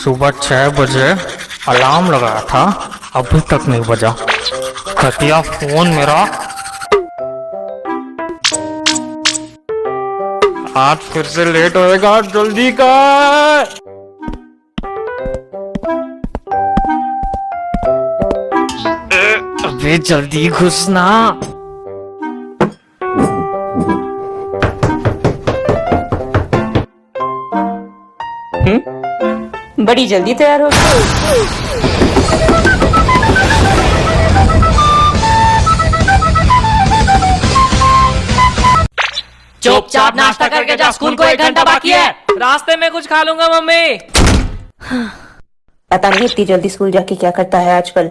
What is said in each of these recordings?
सुबह 6 बजे अलार्म लगाया था, अभी तक नहीं बजा। घटिया फोन मेरा। आज फिर से लेट होएगा, जल्दी कर। अबे जल्दी घुसना। बड़ी जल्दी तैयार हो गई। चुपचाप नाश्ता करके जा, स्कूल को 1 घंटा बाकी है। रास्ते में कुछ खा लूंगा मम्मी। पता नहीं इतनी जल्दी स्कूल जाके क्या करता है आजकल।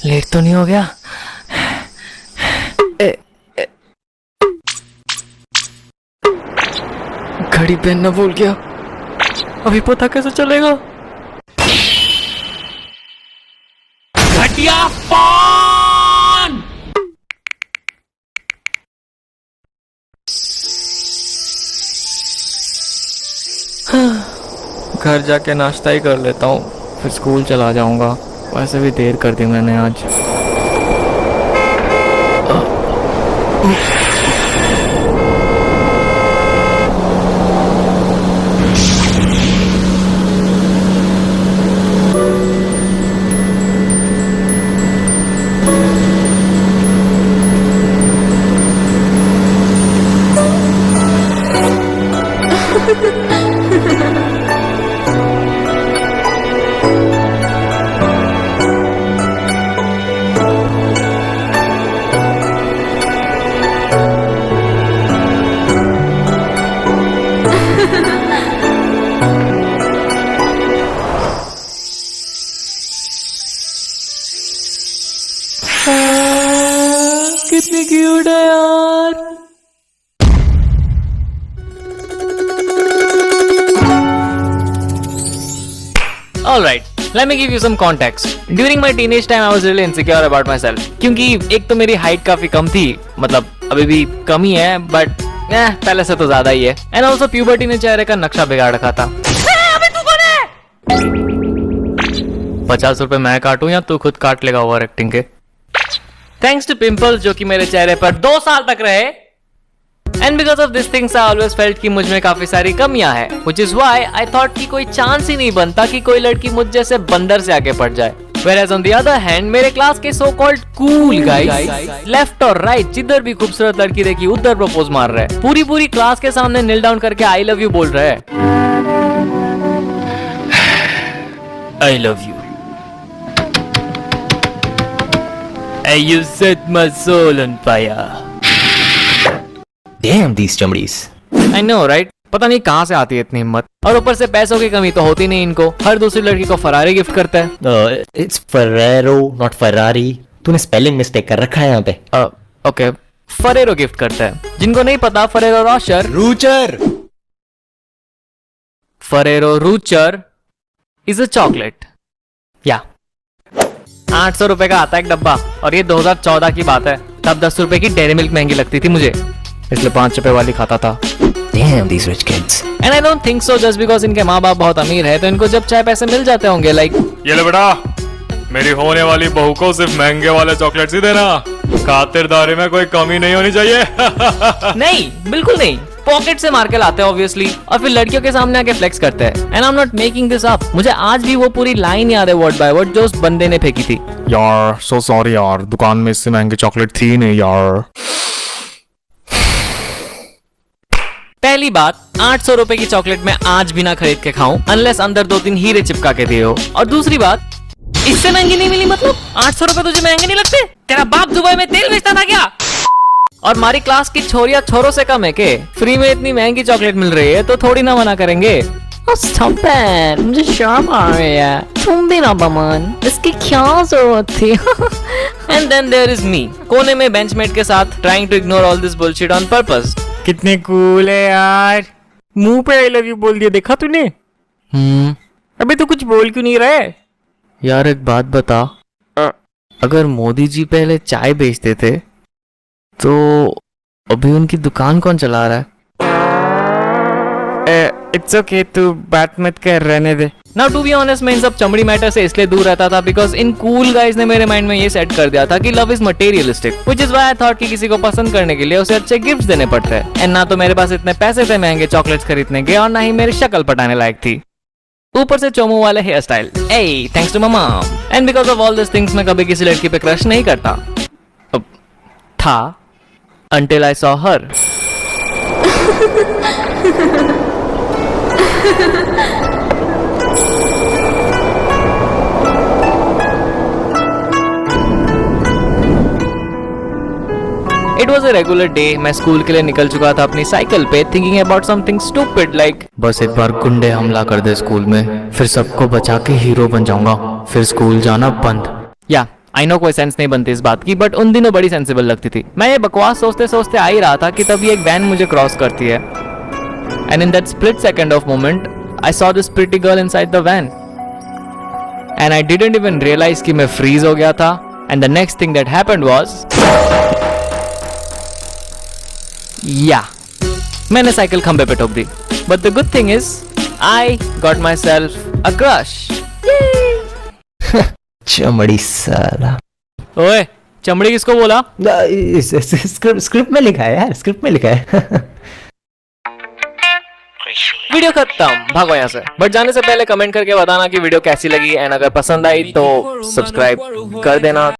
लेट तो नहीं हो गया? घड़ी पहनना भूल गया, अभी पता कैसे चलेगा? घटिया फोन। घर जाके नाश्ता ही कर लेता हूँ, फिर स्कूल चला जाऊंगा। वैसे भी देर कर दी मैंने आज। कितनी क्यूट है यार। Alright, let me give you some context. During my teenage time, I was really insecure about myself. क्योंकि एक तो मेरी हाइट काफी कम थी, मतलब अभी भी कम ही है, बट पहले से तो ज्यादा ही है। And also puberty ने चेहरे का नक्शा बिगाड़ रखा था। अबे तू कौन है? 50 रुपए मैं काटूं या तू खुद काट लेगा ओवर एक्टिंग के? Thanks to pimples जो कि मेरे चेहरे पर 2 साल तक रहे, and because of these things I always felt कि मुझ में काफी सारी कमियां हैं, which is why I thought कि कोई चांस ही नहीं बनता कि कोई लड़की मुझ जैसे बंदर से आगे पड़ जाए। Whereas on the other hand, मेरे क्लास के so called cool guys left और राइट जिधर भी खूबसूरत लड़की देखी उधर प्रपोज मार रहे हैं। पूरी क्लास के सामने नील डाउन करके I love you बोल रहे हैं। I love you. You set my soul on fire. Damn these चमड़ीस. I know, right? पता नहीं कहाँ से आती है इतनी हिम्मत। और ऊपर से पैसों की कमी तो होती नहीं इनको, हर दूसरी लड़की को फरारी गिफ्ट करता है। It's Ferrero, not Ferrari. तूने स्पेलिंग मिस्टेक कर रखा है यहाँ पे। ओके, फरेरो गिफ्ट करता है। जिनको नहीं पता, Ferrero Rocher Rocher, Ferrero Rocher is a chocolate. या 800 रुपए का आता है एक डब्बा, और ये 2014 की बात है। तब 10 रुपए की डेयरी मिल्क महंगी लगती थी मुझे, इसलिए 5 रुपए वाली खाता था। Damn these rich kids. And I don't think so just because इनके माँ बाप बहुत अमीर है तो इनको जब चाहे पैसे मिल जाते होंगे। लाइक ये ले बेटा, मेरी होने वाली बहू को सिर्फ महंगे वाले चॉकलेट्स ही देना, खातिरदारी में कोई कमी नहीं होनी चाहिए। नहीं, बिल्कुल नहीं। पॉकेट से मार के लाते हैं ऑब्वियसली, और फिर लड़कियों के सामने आके फ्लेक्स करते हैं। And I am not making this up, मुझे आज भी वो पूरी लाइन याद है वर्ड बाय वर्ड जो उस बंदे ने फेंकी थी। यार सो सॉरी यार, दुकान में इससे महंगी चॉकलेट थी नहीं यार। पहली बात, 800 रुपए की चॉकलेट मैं आज भी ना खरीद के खाऊं अनलेस अंदर 2-3 हीरे चिपका के दिए हो। और दूसरी बात, इससे महंगी नहीं मिली मतलब 800 रुपए तुझे महंगे नहीं लगते? तेरा बाप दुबई में तेल बेचता था क्या? और हमारी क्लास की छोरियां छोरों से कम है के? फ्री में इतनी महंगी चॉकलेट मिल रही है तो थोड़ी ना मना करेंगे। Stop it. मुझे शर्म आ रही है। तुम भी ना बमन, इसकी क्या जरूरत थी? And then there is me, कोने में बेंचमेट के साथ trying to ignore all this bullshit on purpose. कितने कूल है यार, मुंह पे आई लव यू बोल दिया, देखा तूने? अबे तू कुछ बोल क्यों नहीं रहा है? यार एक बात बता, अगर मोदी जी पहले चाय बेचते थे तो अभी उनकी दुकान कौन चला रहा है? इट्स ओके, तू बात मत कर, रहने दे। नाउ टू बी ऑनेस्ट, मैं इन सब चमड़ी मैटर से इसलिए दूर रहता था बिकॉज इन कूल गाइज ने मेरे माइंड में ये सेट कर दिया था कि love is materialistic, which is why I thought कि किसी को पसंद करने के लिए उसे अच्छे गिफ्ट्स देने पड़ते हैं। एंड ना तो मेरे पास इतने पैसे थे महंगे चॉकलेट्स खरीदने के, और ना ही मेरी शक्ल पटाने लायक थी, ऊपर से चोमू वाले hairstyle. A thanks to my mom. And because of all this things मैं कभी किसी लड़की पे क्रश नहीं करता था until I saw her. It was a regular day. मैं स्कूल के लिए निकल चुका था अपनी साइकिल पे, thinking about something stupid like बस एक बार गुंडे हमला कर दे स्कूल में, फिर सबको बचा के हीरो बन जाऊंगा, फिर स्कूल जाना बंद। या आई नो कोई सेंस नहीं बनती इस बात की, बट उन दिनों बड़ी सेंसिबल लगती थी। मैं ये बकवास सोचते सोचते आ ही रहा था कि तभी एक वैन मुझे क्रॉस करती है। And in that split second of moment I saw this pretty girl inside the van and I didn't even realise कि मैं फ्रीज हो गया था। And the next thing that happened was, या मैंने साइकिल खंबे पे ठोक दी। But the good thing is I got myself a crush. चमड़ी साला। ओए चमड़ी किसको बोला? स्क्रिप्ट में लिखा है यार, स्क्रिप्ट में लिखा है। वीडियो खत्म, भागो यहाँ से। बट जाने से पहले कमेंट करके बताना कि वीडियो कैसी लगी, एंड अगर पसंद आई तो सब्सक्राइब कर देना।